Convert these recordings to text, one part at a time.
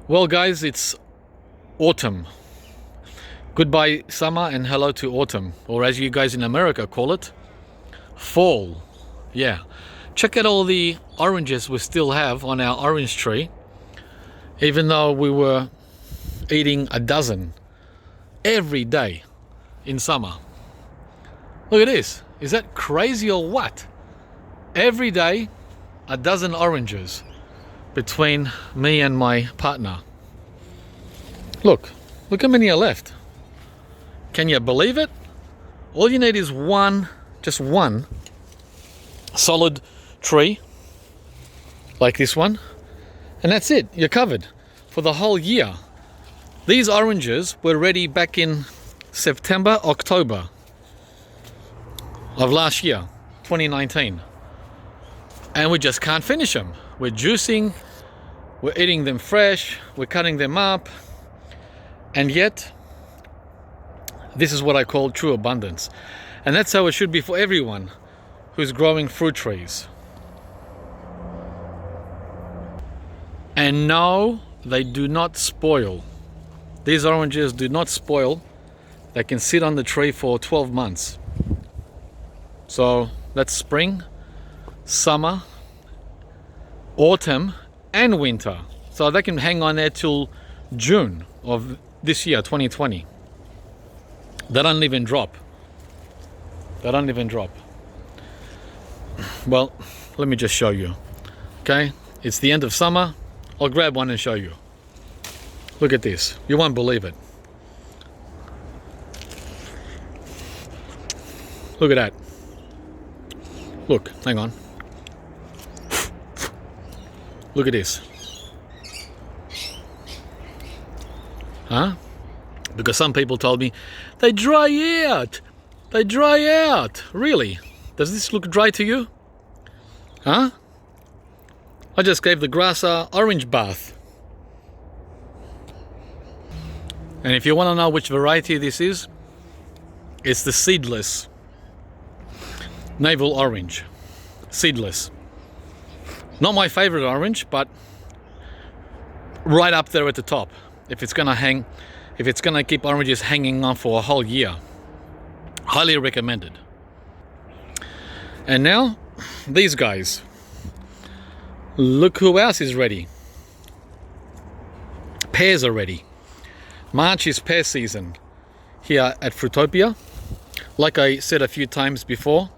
Well guys, it's autumn. Goodbye summer and hello to autumn, or as you guys in America call it, fall. Yeah, check out all the oranges we still have on our orange tree, even though we were eating a dozen every day in summer. Look at this. Is that crazy or what? Every day a dozen oranges between me and my partner. Look how many are left. Can you believe it? All you need is just one solid tree like this one, and that's it. You're covered for the whole year. These oranges were ready back in September, October of last year, 2019. And we just can't finish them. We're juicing, we're eating them fresh, we're cutting them up, and yet this is what I call true abundance. And that's how it should be for everyone who's growing fruit trees. And no, they do not spoil. These oranges do not spoil. They can sit on the tree for 12 months. So that's spring, summer, autumn and winter. So they can hang on there till June of this year, 2020. They don't even drop. They don't even drop. Well, let me just show you. Okay, it's the end of summer. I'll grab one and show you. Look at this. You won't believe it. Look at that. Look, hang on. Look at this. Huh? Because some people told me, they dry out. They dry out. Really? Does this look dry to you? Huh? I just gave the grass a orange bath. And if you want to know which variety this is, it's the seedless navel orange. Seedless. Not my favorite orange, but right up there at the top. If it's gonna keep oranges hanging on for a whole year. Highly recommended. And now, these guys. Look who else is ready. Pears are ready. March is pear season here at Fruitopia. Like I said a few times before,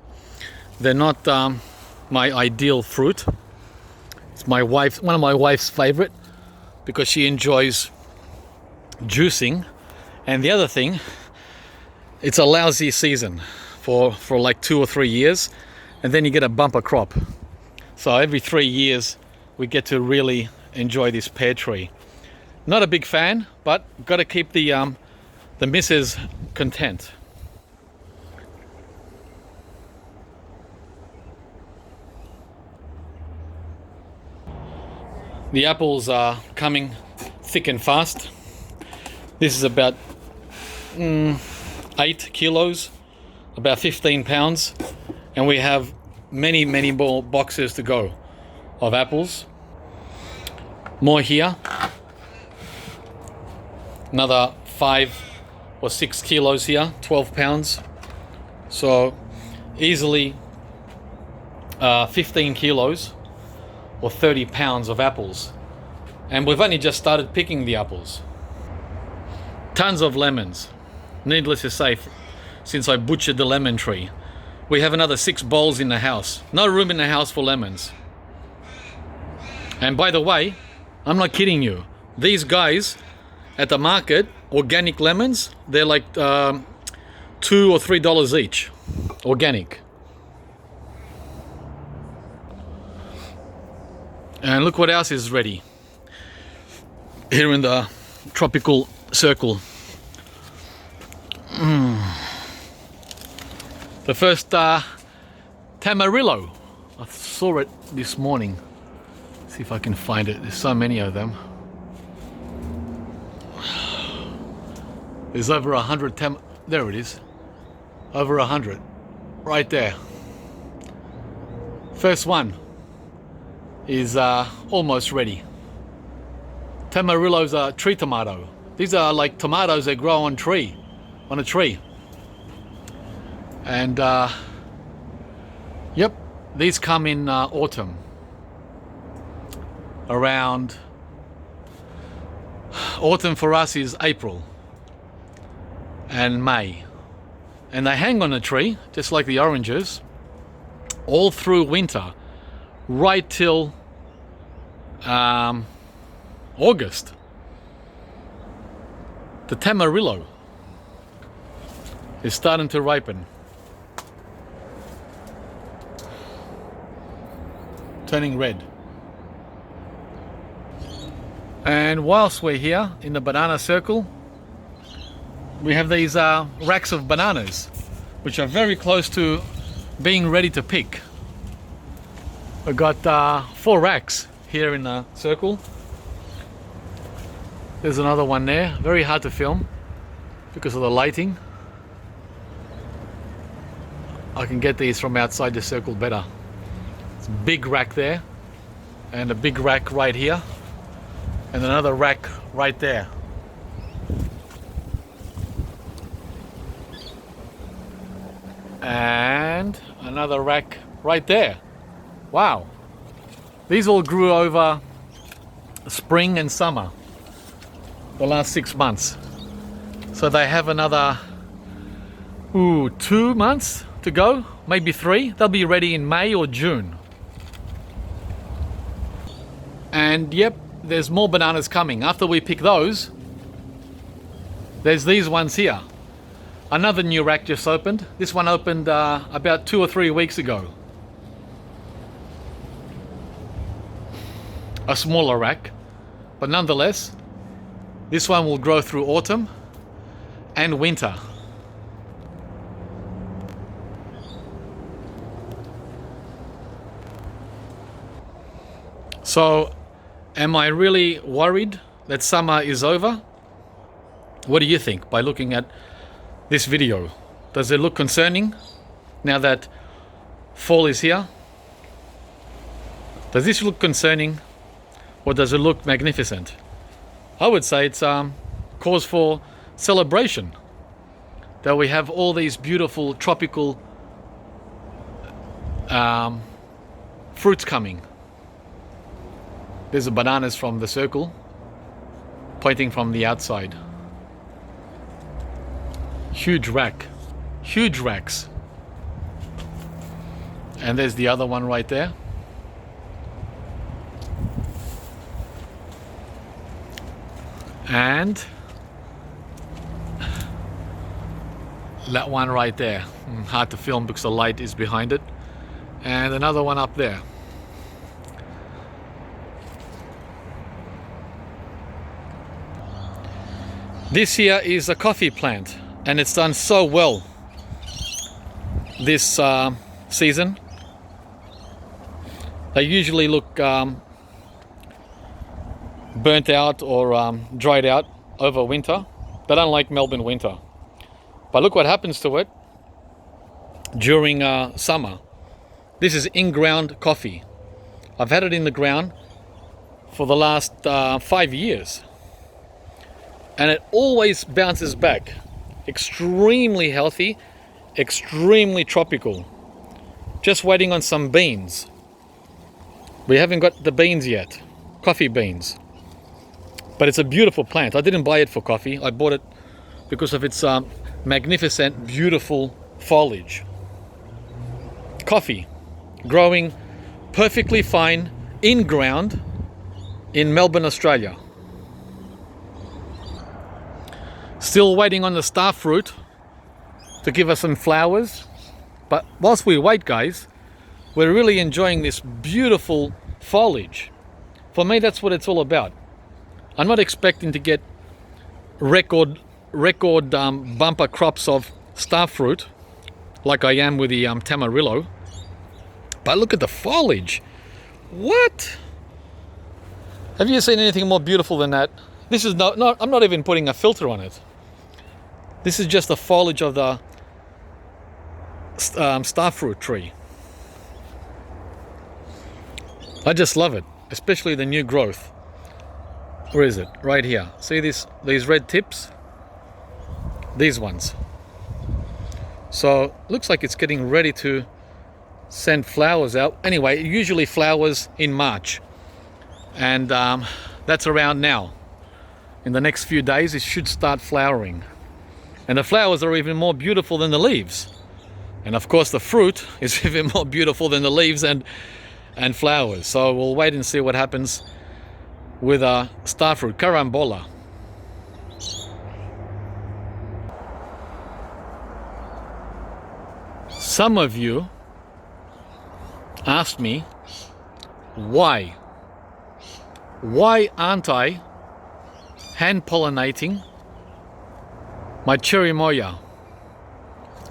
they're not my ideal fruit. It's one of my wife's favorite because she enjoys juicing. And the other thing, it's a lousy season for like 2 or 3 years, and then you get a bumper crop. So every 3 years we get to really enjoy this pear tree. Not a big fan, but got to keep the missus content. The apples are coming thick and fast. This is about 8 kilos, about 15 pounds, and we have many more boxes to go of apples. More here. Another 5 or 6 kilos here, 12 pounds. So easily 15 kilos or 30 pounds of apples. And we've only just started picking the apples. Tons of lemons. Needless to say, since I butchered the lemon tree, we have another 6 bowls in the house. No room in the house for lemons. And by the way, I'm not kidding you. These guys at the market, organic lemons, they're like $2 or $3 each. Organic. And look what else is ready here in the tropical circle. The first Tamarillo. I saw it this morning. See if I can find it. There's so many of them. There's over 100 there it is. Over 100. Right there. First one is almost ready. Tamarillo's a tree tomato. These are like tomatoes that grow on a tree. And yep, these come in autumn. Around autumn for us is April and May. And they hang on a tree, just like the oranges, all through winter, right till August. The Tamarillo is starting to ripen. Turning red. And whilst we're here in the banana circle, we have these racks of bananas, which are very close to being ready to pick. We've got 4 racks here in the circle. There's another one there. Very hard to film because of the lighting. I can get these from outside the circle better. It's a big rack there, and a big rack right here, and another rack right there. And another rack right there. Wow. These all grew over spring and summer, the last 6 months. So they have another 2 months to go, maybe 3. They'll be ready in May or June. And yep, there's more bananas coming. After we pick those, there's these ones here. Another new rack just opened. This one opened about 2 or 3 weeks ago. A smaller rack, but nonetheless, this one will grow through autumn and winter. So, am I really worried that summer is over? What do you think by looking at this video? Does it look concerning now that fall is here? Does this look concerning, or does it look magnificent? I would say it's cause for celebration that we have all these beautiful tropical fruits coming. There's the bananas from the circle pointing from the outside. Huge rack, huge racks. And there's the other one right there. And that one right there. Hard to film because the light is behind it. And another one up there. This here is a coffee plant, and it's done so well this season. They usually look burnt out or dried out over winter. They don't like Melbourne winter. But look what happens to it during summer. This is in-ground coffee. I've had it in the ground for the last 5 years. And it always bounces back. Extremely healthy, extremely tropical. Just waiting on some beans. We haven't got the beans yet. Coffee beans. But it's a beautiful plant. I didn't buy it for coffee. I bought it because of its magnificent, beautiful foliage. Coffee. Growing perfectly fine in ground in Melbourne, Australia. Still waiting on the star fruit to give us some flowers. But whilst we wait, guys, we're really enjoying this beautiful foliage. For me, that's what it's all about. I'm not expecting to get record bumper crops of star fruit like I am with the Tamarillo. But look at the foliage. What? Have you seen anything more beautiful than that? This is not I'm not even putting a filter on it. This is just the foliage of the starfruit tree. I just love it, especially the new growth. Where is it? Right here. See these red tips? These ones. So looks like it's getting ready to send flowers out. Anyway, it usually flowers in March, and that's around now. In the next few days it should start flowering, and the flowers are even more beautiful than the leaves, and of course the fruit is even more beautiful than the leaves and flowers. So we'll wait and see what happens with star fruit, carambola. Some of you asked me why aren't I hand pollinating my Cherimoya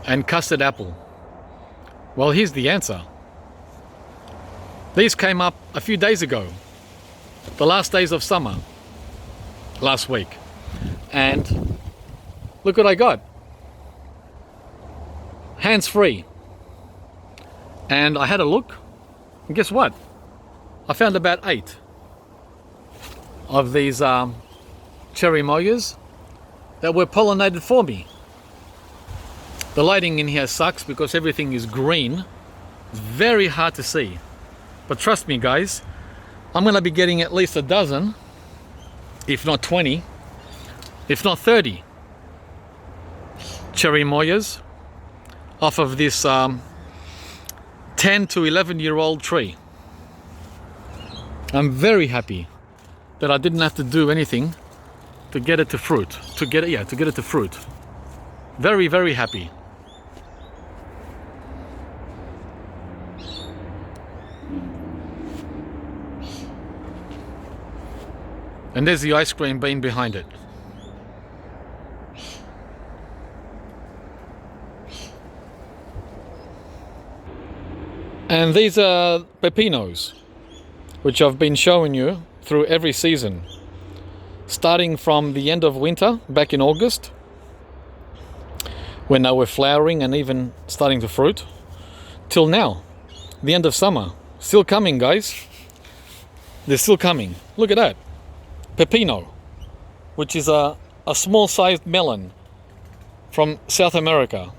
and custard apple? Well, here's the answer. These came up a few days ago, the last days of summer, last week, and look what I got. Hands free. And I had a look, and guess what? I found about 8 of these Cherimoyas that were pollinated for me. The lighting in here sucks because everything is green. It's very hard to see. But trust me guys, I'm going to be getting at least a dozen, if not 20, if not 30 Cherimoyas off of this 10 to 11-year-old tree. I'm very happy that I didn't have to do anything to get it to fruit. To get it to fruit. Very, very happy. And there's the ice cream bean behind it. And these are pepinos, which I've been showing you through every season, starting from the end of winter back in August, when they were flowering and even starting to fruit, till now, the end of summer. Still coming, guys. They're still coming. Look at that. Pepino, which is a small-sized melon from South America.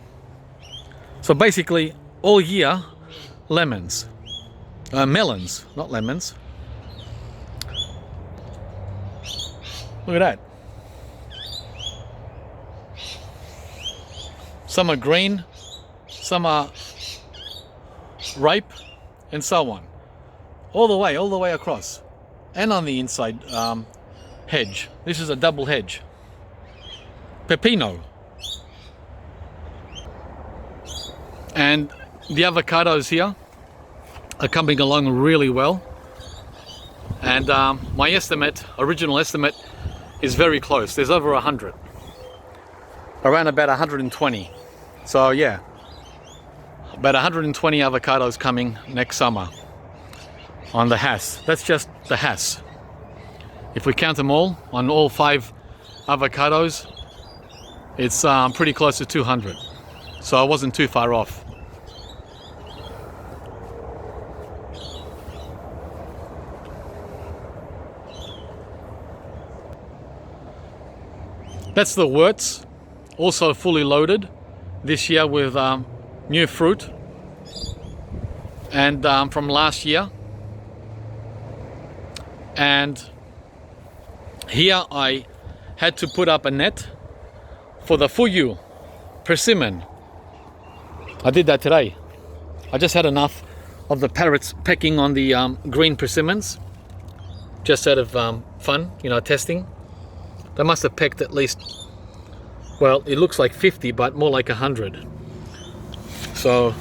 So basically, all year, lemons. Melons, not lemons. Look at that. Some are green, some are ripe, and so on. All the way across. And on the inside hedge. This is a double hedge. Pepino. And the avocados here are coming along really well. And my original estimate, is very close. There's over 100. Around about 120. So yeah, about 120 avocados coming next summer on the Hass. That's just the Hass. If we count them all, on all 5 avocados, it's pretty close to 200. So I wasn't too far off. That's the wurts, also fully loaded this year with new fruit, and from last year. And here I had to put up a net for the fuyu persimmon. I did that today. I just had enough of the parrots pecking on the green persimmons, just out of fun, testing. They must have pecked at least, well, it looks like 50, but more like 100. So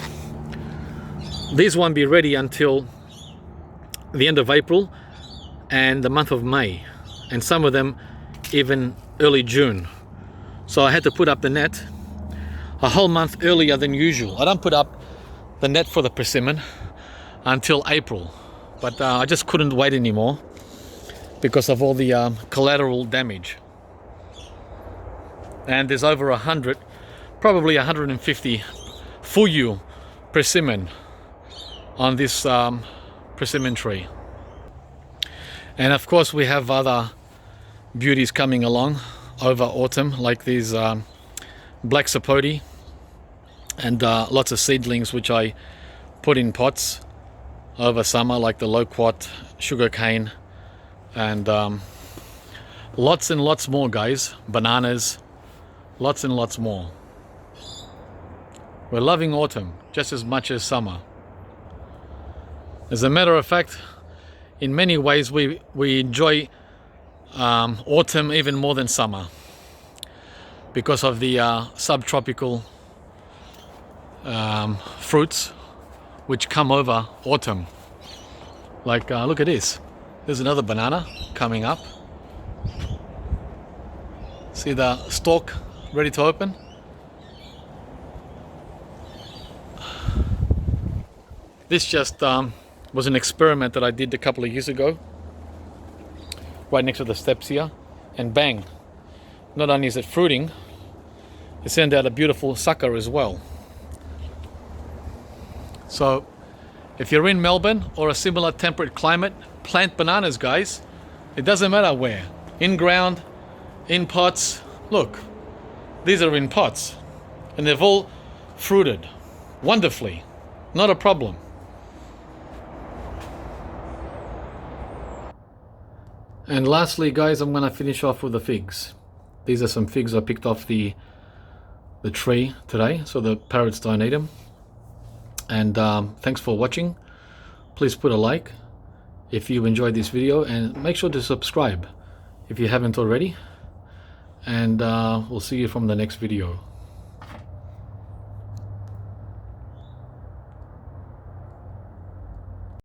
these won't be ready until the end of April and the month of May, and some of them even early June. So I had to put up the net a whole month earlier than usual. I don't put up the net for the persimmon until April, but I just couldn't wait anymore because of all the collateral damage. And there's over 100, probably 150 fuyu persimmon on this persimmon tree. And of course we have other beauties coming along over autumn, like these black sapote, and lots of seedlings which I put in pots over summer, like the loquat, sugarcane, and lots and lots more, guys. Bananas, lots and lots more. We're loving autumn just as much as summer. As a matter of fact, in many ways we enjoy autumn even more than summer because of the subtropical fruits which come over autumn. Like look at this, there's another banana coming up. See the stalk ready to open? This just was an experiment that I did a couple of years ago, right next to the steps here, and bang, not only is it fruiting, it sent out a beautiful sucker as well. So if you're in Melbourne or a similar temperate climate, plant bananas, guys. It doesn't matter where, in ground, in pots. Look, these are in pots and they've all fruited wonderfully, not a problem. And lastly, guys, I'm gonna finish off with the figs. These are some figs I picked off the tree today, so the parrots don't eat them. And thanks for watching. Please put a like if you enjoyed this video, and make sure to subscribe if you haven't already. And we'll see you from the next video.